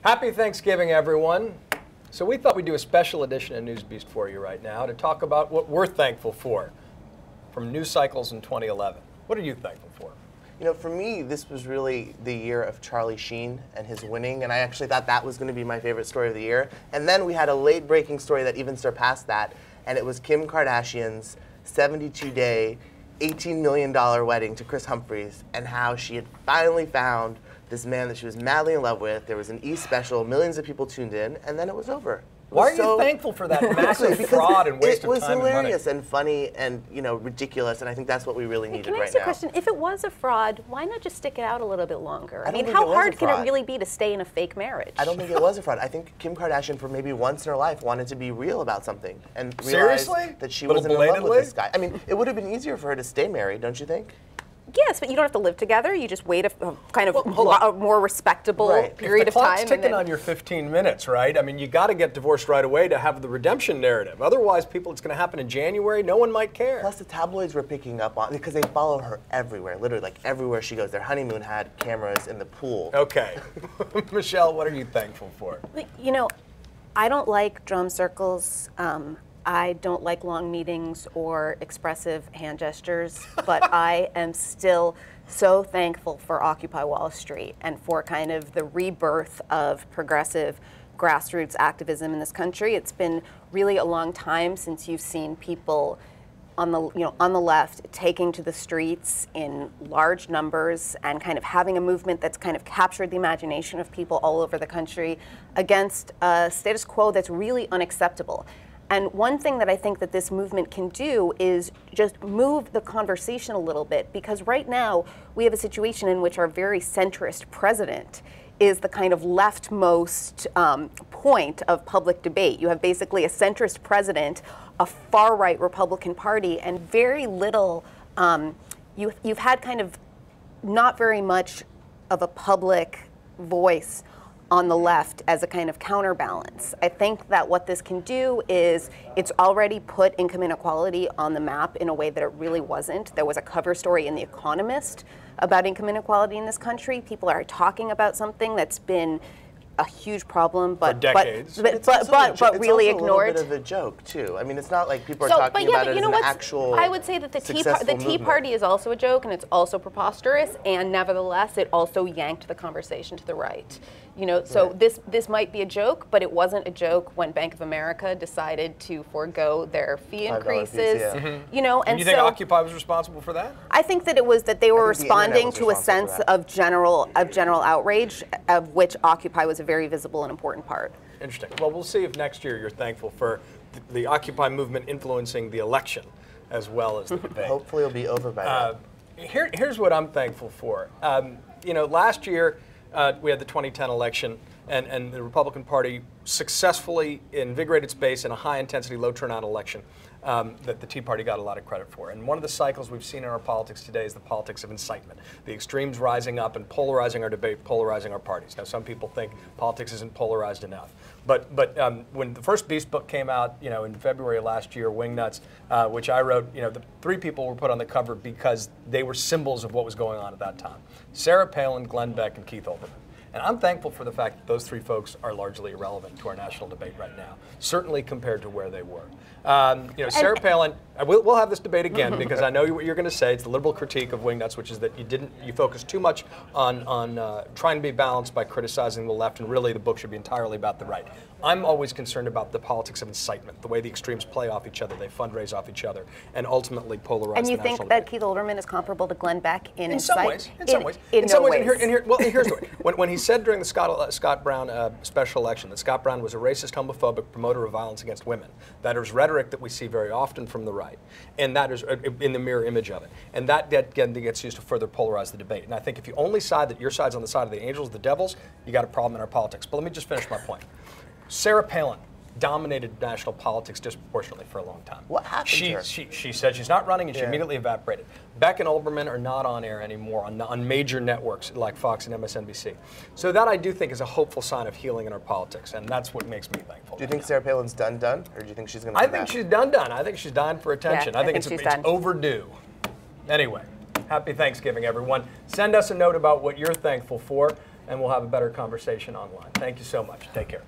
Happy Thanksgiving, everyone. So we thought we'd do a special edition of NewsBeast for you right now to talk about what we're thankful for from news cycles in 2011. What are you thankful for? You know, for me, this was really the year of Charlie Sheen and his winning, and I actually thought that was going to be my favorite story of the year. And then we had a late-breaking story that even surpassed that, and it was Kim Kardashian's 72-day, $18 million wedding to Chris Humphries, and how she had finally found this man that she was madly in love with. There was an E-special, millions of people tuned in, and then it was over. Why are you thankful for that massive fraud and waste of time and money? It was hilarious and funny and, you know, ridiculous, and I think that's what we really needed right now. Can I ask you a question? If it was a fraud, why not just stick it out a little bit longer? I mean, how hard can it really be to stay in a fake marriage? I don't think it was a fraud. I think Kim Kardashian, for maybe once in her life, wanted to be real about something and realized that she wasn't in love with this guy. I mean, it would have been easier for her to stay married, don't you think? Yes, but you don't have to live together. You just wait a kind of a more respectable period of time. The clock's ticking on your 15 minutes, right? I mean, you got to get divorced right away to have the redemption narrative. Otherwise, it's going to happen in January. No one might care. Plus, the tabloids were picking up on, because they follow her everywhere, literally, like everywhere she goes. Their honeymoon had cameras in the pool. Okay. Michelle, what are you thankful for? You know, I don't like drum circles. I don't like long meetings or expressive hand gestures, but I am still so thankful for Occupy Wall Street and for kind of the rebirth of progressive grassroots activism in this country. It's been really a long time since you've seen people on the left taking to the streets in large numbers and kind of having a movement that's kind of captured the imagination of people all over the country against a status quo that's really unacceptable. And one thing that I think that this movement can do is just move the conversation a little bit, because right now we have a situation in which our very centrist president is the kind of leftmost point of public debate. You have basically a centrist president, a far-right Republican Party, and very little, you've had kind of not very much of a public voice on the left as a kind of counterbalance. I think that what this can do is it's already put income inequality on the map in a way that it really wasn't. There was a cover story in The Economist about income inequality in this country. People are talking about something that's been a huge problem, but for decades. but really ignored. It's also a little bit of a joke too. I mean, it's not like people are talking about it as an actual. I would say that the Tea Party is also a joke, and it's also preposterous, and nevertheless, it also yanked the conversation to the right. You know, so this might be a joke, but it wasn't a joke when Bank of America decided to forego their fee increases. You know, and you think Occupy was responsible for that? I think that it was that they were responding to a sense of general outrage, of which Occupy was a very visible and important part. Interesting. Well, we'll see if next year you're thankful for the Occupy movement influencing the election as well as the debate. Hopefully it'll be over by then. Here's what I'm thankful for. You know, last year we had the 2010 election, and the Republican Party successfully invigorated its base in a high-intensity, low-turnout election that the Tea Party got a lot of credit for. And one of the cycles we've seen in our politics today is the politics of incitement, the extremes rising up and polarizing our debate, polarizing our parties. Now, some people think politics isn't polarized enough. But when the first Beast book came out, you know, in February of last year, Wingnuts, which I wrote, you know, the three people were put on the cover because they were symbols of what was going on at that time: Sarah Palin, Glenn Beck, and Keith Olbermann. And I'm thankful for the fact that those three folks are largely irrelevant to our national debate right now, certainly compared to where they were. You know, Sarah Palin, we'll have this debate again because I know what you're going to say. It's the liberal critique of Wingnuts, which is that you focus too much on trying to be balanced by criticizing the left, and really the book should be entirely about the right. I'm always concerned about the politics of incitement, the way the extremes play off each other, they fundraise off each other, and ultimately polarize the national debate. And you think that Keith Olbermann is comparable to Glenn Beck in some ways? In some ways. In no ways. Here's the way. When he said during the Scott Brown special election that Scott Brown was a racist, homophobic promoter of violence against women, that is rhetoric that we see very often from the right, and that is in the mirror image of it. And that again gets used to further polarize the debate. And I think if you only side that your side's on the side of the angels, the devils, you got a problem in our politics. But let me just finish my point. Sarah Palin dominated national politics disproportionately for a long time. What happened to her? She said she's not running, and she immediately evaporated. Beck and Olbermann are not on air anymore on major networks like Fox and MSNBC. So that I do think is a hopeful sign of healing in our politics, and that's what makes me thankful. Do you think Sarah Palin's done, or do you think she's going to I think she's done. I think she's dying for attention. Yeah, I think it's overdue. Anyway, happy Thanksgiving, everyone. Send us a note about what you're thankful for. and we'll have a better conversation online. Thank you so much. Take care.